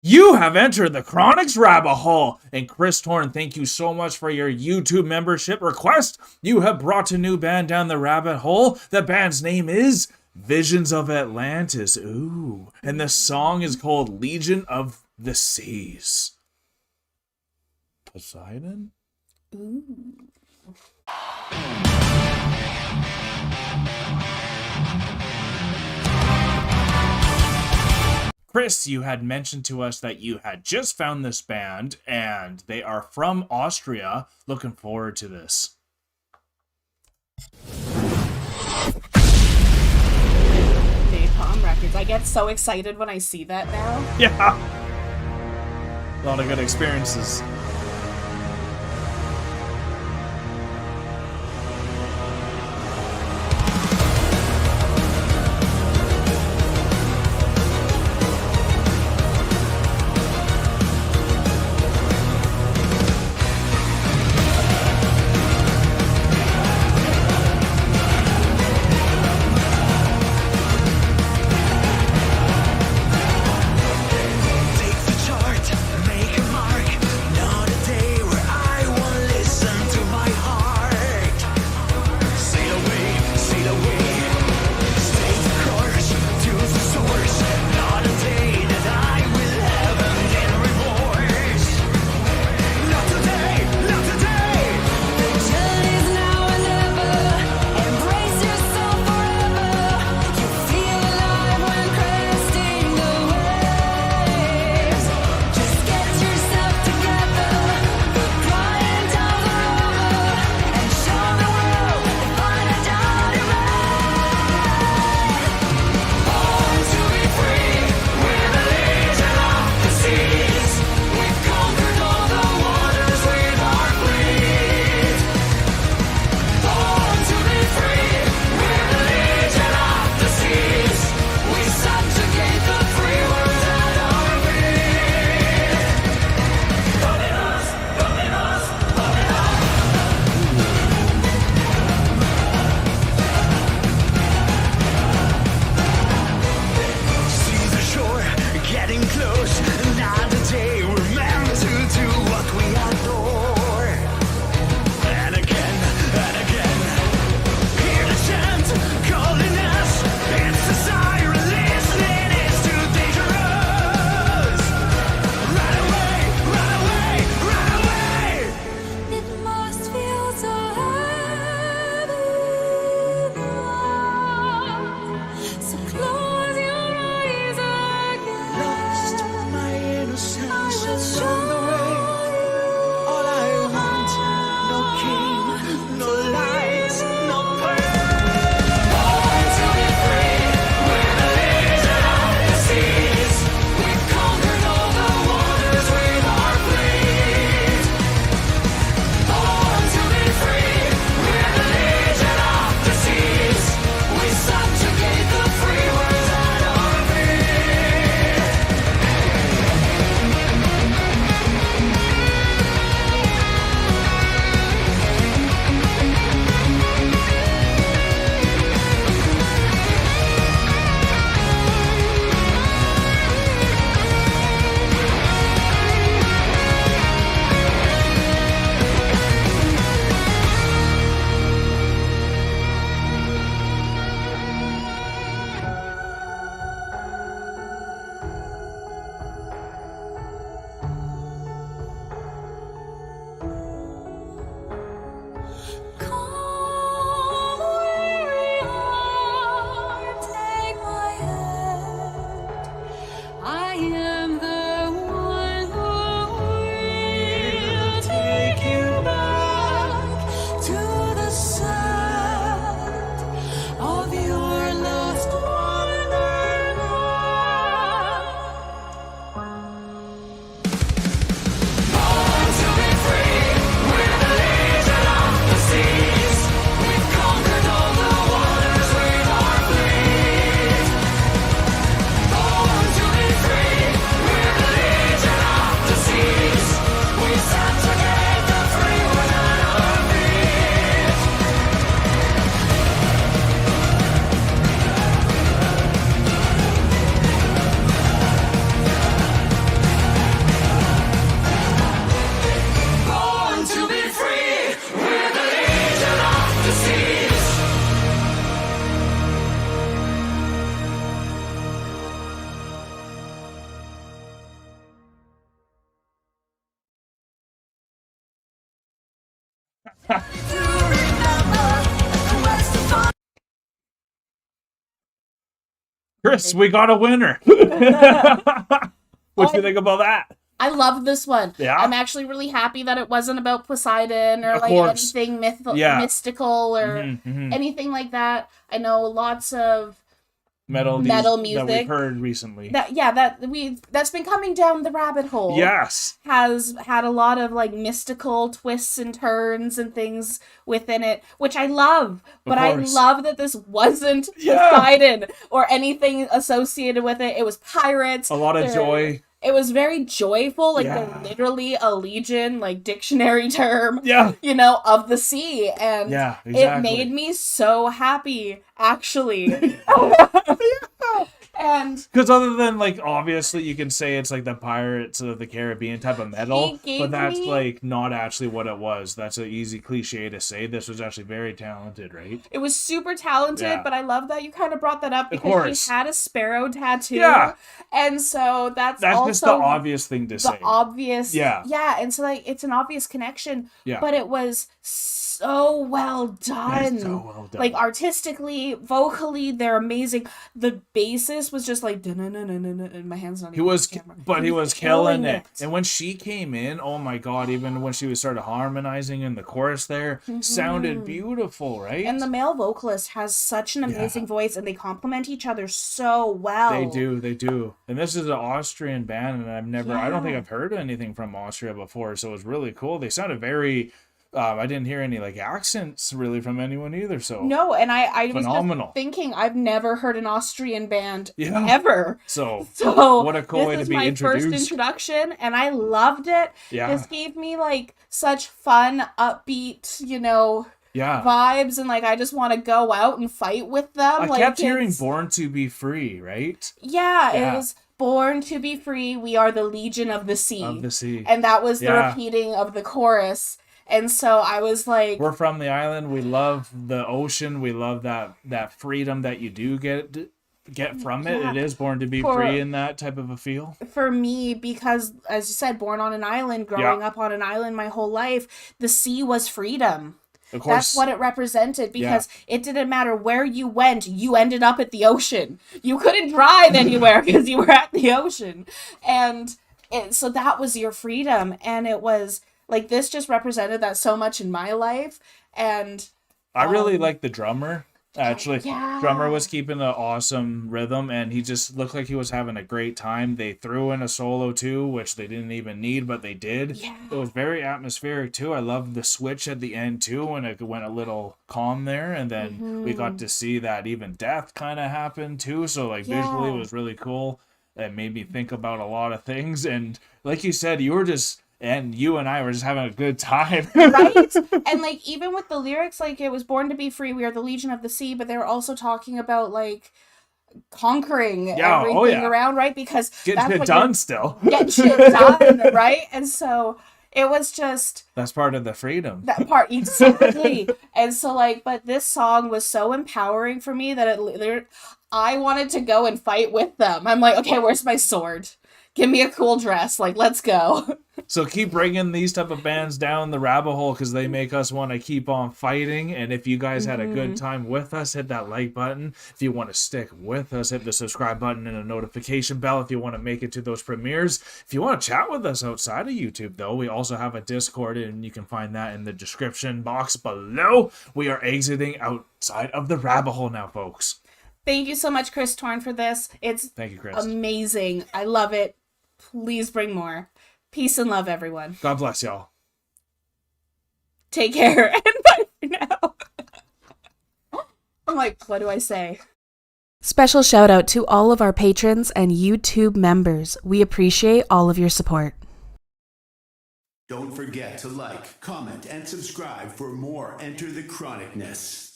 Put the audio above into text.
You have entered the Chronic's rabbit hole. And Chris Torn, thank you so much for your YouTube membership request. You have brought a new band down the rabbit hole. The band's name is Visions of Atlantis. Ooh. And the song is called Legion of the Seas. Poseidon? Ooh. Chris, you had mentioned to us that you had just found this band, and they are from Austria. Looking forward to this. Napalm Records. I get so excited when I see that now. Yeah. A lot of good experiences. Take the chart, make a mark. No Chris, we got a winner. What do you think about that? I love this one. Yeah. I'm actually really happy that it wasn't about Poseidon or Of like course. anything Yeah. mystical or anything like that. I know lots of Metal music that we've heard recently. that's been coming down the rabbit hole. Yes. Has had a lot of like mystical twists and turns and things within it, which I love. But I love that this wasn't Poseidon or anything associated with it. It was pirates. A lot of joy. It was very joyful, like they're literally a legion, like dictionary term, you know, of the sea. And it made me so happy, actually. And because other than like obviously you can say it's like the Pirates of the Caribbean type of metal, but that's like not actually what it was. That's an easy cliche to say. This was actually very talented, right? It was super talented, but I love that you kind of brought that up because she had a sparrow tattoo. Yeah. And so that's also just the obvious thing to say. The obvious. Yeah. Yeah, and so like it's an obvious connection. Yeah. But it was so well done. So well done. Like artistically, vocally, they're amazing. The bassist was just like and my hands not. He was killing it. And when she came in, oh my god! Even when she started harmonizing in the chorus, there sounded beautiful, right? And the male vocalist has such an amazing voice, and they complement each other so well. They do. And this is an Austrian band, and I don't think I've heard anything from Austria before, so it was really cool. They sounded very. I didn't hear any like accents really from anyone either. So no, and I phenomenal. Was just thinking I've never heard an Austrian band ever. So what a cool way to be introduced. This is my first introduction, and I loved it. Yeah. This gave me like such fun, upbeat, you know, vibes, and like I just want to go out and fight with them. I kept hearing "Born to Be Free," right? Yeah, it was. Born to be free, we are the Legion of the Sea. Of the sea. And that was the repeating of the chorus. And so I was like... We're from the island. We love the ocean. We love that freedom that you do get from it. It is born to be free in that type of a feel. For me, because, as you said, born on an island, growing up on an island my whole life, the sea was freedom. Of course. That's what it represented, because it didn't matter where you went, you ended up at the ocean. You couldn't drive anywhere because you were at the ocean. And so that was your freedom. And it was like, this just represented that so much in my life. And I really like the drummer. Actually, drummer was keeping an awesome rhythm, and he just looked like he was having a great time. They threw in a solo too, which they didn't even need, but they did. Yeah. It was very atmospheric too. I loved the switch at the end too, when it went a little calm there, and then we got to see that even death kind of happened too. So like visually, it was really cool. It made me think about a lot of things, and like you said, and you and I were just having a good time. Right? And, like, even with the lyrics, like, it was born to be free, we are the Legion of the Sea, but they were also talking about, like, conquering everything around, right? Because getting shit done still. Getting shit done, right? And so it was just... That's part of the freedom. That part, exactly. And so, like, but this song was so empowering for me that I wanted to go and fight with them. I'm like, okay, where's my sword? Give me a cool dress. Like, let's go. So keep bringing these type of bands down the rabbit hole, because they make us want to keep on fighting. And if you guys had a good time with us, hit that like button. If you want to stick with us, hit the subscribe button and a notification bell if you want to make it to those premieres. If you want to chat with us outside of YouTube, though, we also have a Discord, and you can find that in the description box below. We are exiting outside of the rabbit hole now, folks. Thank you so much, Chris Torn, for this. Thank you, Chris. Amazing. I love it. Please bring more. Peace and love, everyone. God bless y'all. Take care, and bye for now. I'm like, what do I say? Special shout out to all of our patrons and YouTube members. We appreciate all of your support. Don't forget to like, comment, and subscribe for more Enter the Chronicness.